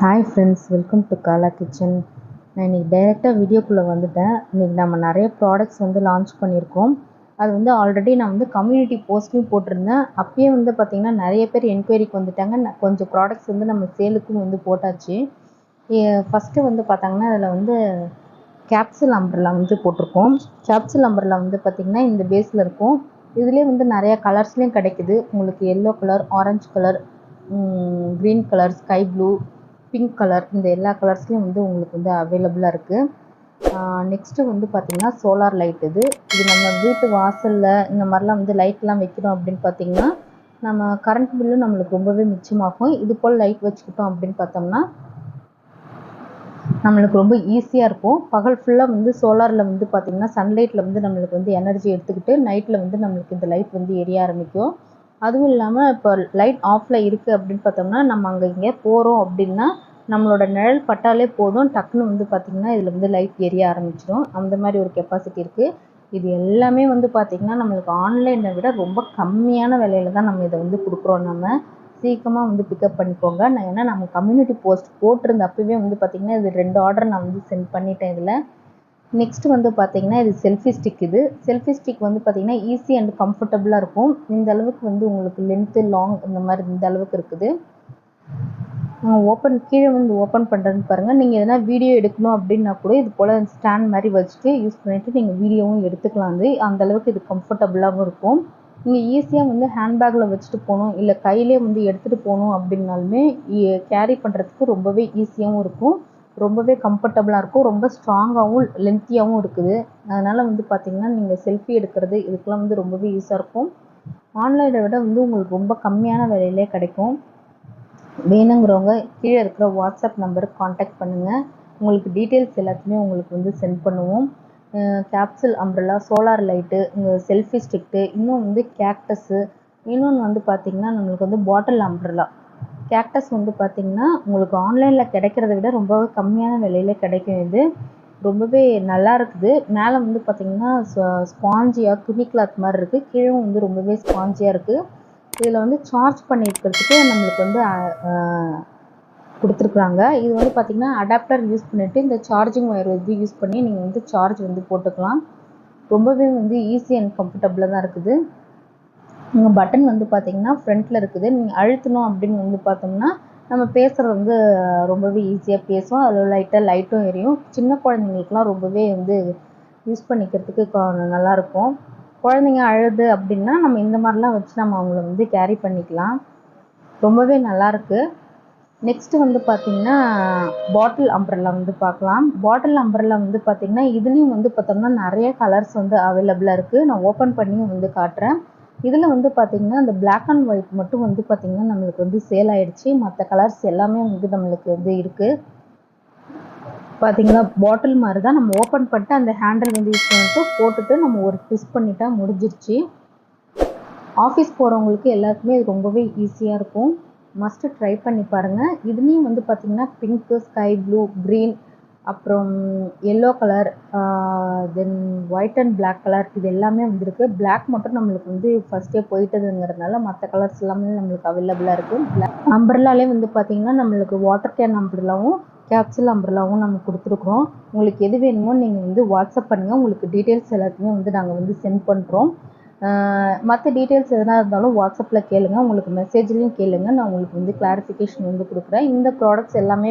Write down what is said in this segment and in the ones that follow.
Hi friends, welcome to Kala kitchen. நான் இன்றைக்கி டைரெக்டாக வீடியோக்குள்ளே வந்துட்டேன். இன்றைக்கி நம்ம நிறைய ப்ராடக்ட்ஸ் லான்ச் பண்ணியிருக்கோம். அது ஆல்ரெடி நான் கம்யூனிட்டி போஸ்ட்லையும் போட்டிருந்தேன். அப்பயே பார்த்திங்கன்னா நிறைய பேர் என்கொயரிக்கு வந்துட்டாங்க. கொஞ்சம் ப்ராடக்ட்ஸ் நம்ம சேலுக்கும் போட்டாச்சு. ஃபஸ்ட்டு பார்த்தாங்கன்னா அதில் கேப்சூல் அம்பர்லா போட்டிருக்கோம். கேப்சூல் அம்பர்லா பார்த்திங்கன்னா இந்த பேஸில் இருக்கும். இதுலேயே நிறையா கலர்ஸ்லேயும் கிடைக்குது. உங்களுக்கு yellow colour, orange colour, green colour, sky blue, pink colour, இந்த எல்லா கலர்ஸ்லேயும் உங்களுக்கு அவைலபிளாக இருக்குது. நெக்ஸ்ட்டு பார்த்திங்கன்னா சோலார் லைட். இது நம்ம வீட்டு வாசலில் இந்த மாதிரிலாம் லைட்லாம் வைக்கிறோம் அப்படின்னு பார்த்திங்கன்னா நம்ம கரண்ட் பில்லும் நம்மளுக்கு ரொம்பவே மிச்சமாகும். இது போல் லைட் வச்சுக்கிட்டோம் அப்படின்னு பார்த்தோம்னா நம்மளுக்கு ரொம்ப ஈஸியாக இருக்கும். பகல் ஃபுல்லாக சோலாரில் பார்த்திங்கன்னா சன்லைட்டில் நம்மளுக்கு எனர்ஜி எடுத்துக்கிட்டு நைட்டில் நம்மளுக்கு இந்த லைட் எரிய ஆரம்பிக்கும். அதுவும் இல்லாமல் இப்போ லைட் ஆஃபில் இருக்குது அப்படின்னு பார்த்தோம்னா நம்ம அங்கே இங்கே போகிறோம் அப்படின்னா நம்மளோட நிழல் பட்டாலே போதும், டக்குன்னு பார்த்திங்கன்னா இதில் லைட் எரிய ஆரம்பிச்சிடும். அந்த மாதிரி ஒரு கெப்பாசிட்டி இருக்குது. இது எல்லாமே பார்த்திங்கன்னா நம்மளுக்கு ஆன்லைனை விட ரொம்ப கம்மியான விலையில தான் நம்ம இதை கொடுக்குறோம். நம்ம சீக்கிரமாக பிக்கப் பண்ணிக்கோங்க. நான் ஏன்னா நம்ம கம்யூனிட்டி போஸ்ட் போட்டிருந்த அப்பவே பார்த்திங்கன்னா இது 2 ஆர்டர் நான் சென்ட் பண்ணிட்டேன். இதில் நெக்ஸ்ட்டு பார்த்திங்கன்னா இது செல்ஃபி ஸ்டிக். இது செல்ஃபி ஸ்டிக் பார்த்திங்கன்னா ஈஸி அண்ட் கம்ஃபர்டபுளாக இருக்கும். இந்த அளவுக்கு உங்களுக்கு லென்த்து, லாங் இந்த மாதிரி இந்த அளவுக்கு இருக்குது. கீழே ஓப்பன் பண்ணுறதுன்னு பாருங்கள். நீங்கள் எதனா வீடியோ எடுக்கணும் அப்படின்னா கூட இது போல் ஸ்டாண்ட் மாதிரி வச்சுட்டு யூஸ் பண்ணிவிட்டு நீங்கள் வீடியோவும் எடுத்துக்கலாம். அந்தளவுக்கு இது கம்ஃபர்டபுளாகவும் இருக்கும். நீங்கள் ஈஸியாக ஹேண்ட்பேக்கில் வச்சுட்டு போகணும், இல்லை கையிலே எடுத்துகிட்டு போகணும் அப்படின்னாலுமே கேரி பண்ணுறதுக்கு ரொம்பவே ஈஸியாகவும் இருக்கும், ரொம்பவே கம்ஃபர்டபுளாக இருக்கும், ரொம்ப ஸ்ட்ராங்காகவும் லென்த்தியாகவும் இருக்குது. அதனால் பார்த்திங்கன்னா நீங்கள் செல்ஃபி எடுக்கிறது இதுக்கெல்லாம் ரொம்பவே யூஸாக இருக்கும். ஆன்லைனை விட உங்களுக்கு ரொம்ப கம்மியான விலையிலே கிடைக்கும். வேணுங்கிறவங்க கீழே இருக்கிற வாட்ஸ்அப் நம்பருக்கு காண்டாக்ட் பண்ணுங்கள். உங்களுக்கு டீட்டெயில்ஸ் எல்லாத்தையுமே உங்களுக்கு சென்ட் பண்ணுவோம். Capsule umbrella, solar light, selfie stick, இன்னும் கேக்டஸு, இன்னொன்று பார்த்திங்கன்னா நம்மளுக்கு பாட்டில் அம்ப்ரெல்லா. கேக்டஸ் பார்த்திங்கன்னா உங்களுக்கு ஆன்லைனில் கிடைக்கிறத விட ரொம்பவே கம்மியான விலையில கிடைக்கும். இது ரொம்பவே நல்லா இருக்குது. மேலே பார்த்திங்கன்னா ஸ்பாஞ்சியாக துணி கிளாத் மாதிரி இருக்குது. கீழே ரொம்பவே ஸ்பாஞ்சியாக இருக்குது. இதில் சார்ஜ் பண்ணியிருக்கிறதுக்கு நம்மளுக்கு கொடுத்துருக்குறாங்க. இது பார்த்திங்கன்னா அடாப்டர் யூஸ் பண்ணிவிட்டு இந்த சார்ஜிங் ஒயர் யூஸ் பண்ணி நீங்கள் சார்ஜ் போட்டுக்கலாம். ரொம்பவே ஈஸி அண்ட் கம்ஃபர்டபுளாக தான் இருக்குது. உங்கள் பட்டன் பார்த்திங்கன்னா ஃப்ரண்ட்டில் இருக்குது. நீங்கள் அழுத்தணும் அப்படின்னு பார்த்தோம்னா நம்ம பேசுகிறது ரொம்பவே ஈஸியாக பேசும். அதில் லைட்டும் எரியும். சின்ன குழந்தைங்களுக்குலாம் ரொம்பவே யூஸ் பண்ணிக்கிறதுக்கு நல்லாயிருக்கும். குழந்தைங்க அழுது அப்படின்னா நம்ம இந்த மாதிரிலாம் வச்சு நம்ம அவங்கள கேரி பண்ணிக்கலாம். ரொம்பவே நல்லாயிருக்கு. நெக்ஸ்ட்டு பார்த்திங்கன்னா பாட்டில் அம்ப்ரெல்லா பார்க்கலாம். பாட்டில் அம்ப்ரெல்லா பார்த்திங்கன்னா இதுலேயும் பார்த்தோம்னா நிறைய கலர்ஸ் அவைலபிளாக இருக்குது. நான் ஓப்பன் பண்ணி காட்டுறேன். இதில் பார்த்திங்கன்னா இந்த பிளாக் அண்ட் ஒயிட் மட்டும் பார்த்திங்கன்னா நம்மளுக்கு சேல் ஆகிடுச்சு. மற்ற கலர்ஸ் எல்லாமே நம்மளுக்கு இருக்குது. பார்த்திங்கன்னா பாட்டில் மாதிரி தான். நம்ம ஓப்பன் பண்ணிட்டு அந்த ஹேண்டில் யூஸ் பண்ணிட்டு போட்டுட்டு நம்ம ஒரு ட்விஸ்ட் பண்ணிட்டா முடிஞ்சிருச்சு. ஆஃபீஸ் போகிறவங்களுக்கு எல்லாருக்குமே இது ரொம்பவே ஈஸியாக இருக்கும். மஸ்ட்டு ட்ரை பண்ணி பாருங்கள். இதுலேயும் பார்த்திங்கன்னா பிங்க்கு, ஸ்கை ப்ளூ, க்ரீன், அப்புறம் yellow colour, then white and black colour, இது எல்லாமே இருக்குது. பிளாக் மட்டும் நம்மளுக்கு ஃபஸ்ட்டே போயிட்டதுங்கிறதுனால மற்ற கலர்ஸ் எல்லாமே நம்மளுக்கு அவைலபிளாக இருக்குது. அம்ப்ரெல்லாலே பார்த்திங்கன்னா நம்மளுக்கு வாட்டர் கேன் அம்ப்ரெல்லாவும் கேப்சூல் அம்ப்ரெல்லாவும் நம்ம கொடுத்துருக்குறோம். உங்களுக்கு எது வேணுமோ நீங்கள் வாட்ஸ்அப் பண்ணுங்கள். உங்களுக்கு டீட்டெயில்ஸ் எல்லாத்தையுமே நாங்கள் சென்ட் பண்ணுறோம். மற்ற டீட்டெயில்ஸ் எதனா இருந்தாலும் வாட்ஸ்அப்பில் கேளுங்கள், உங்களுக்கு மெசேஜ்லேயும் கேளுங்கள். நான் உங்களுக்கு கிளாரிஃபிகேஷன் கொடுக்குறேன். இந்த ப்ராடக்ட்ஸ் எல்லாமே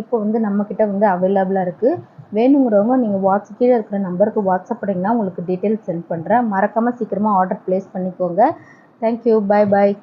இப்போ நம்மக்கிட்ட அவைலபிளாக இருக்குது. வேணுங்கிறவங்க நீங்கள் கீழே இருக்கிற நம்பருக்கு வாட்ஸ்அப் பண்ணிங்கன்னா உங்களுக்கு டீட்டெயில்ஸ் சென்ட் பண்ணுறேன். மறக்காமல் சீக்கிரமாக ஆர்டர் ப்ளேஸ் பண்ணிக்கோங்க. தேங்க்யூ. பாய் பாய்.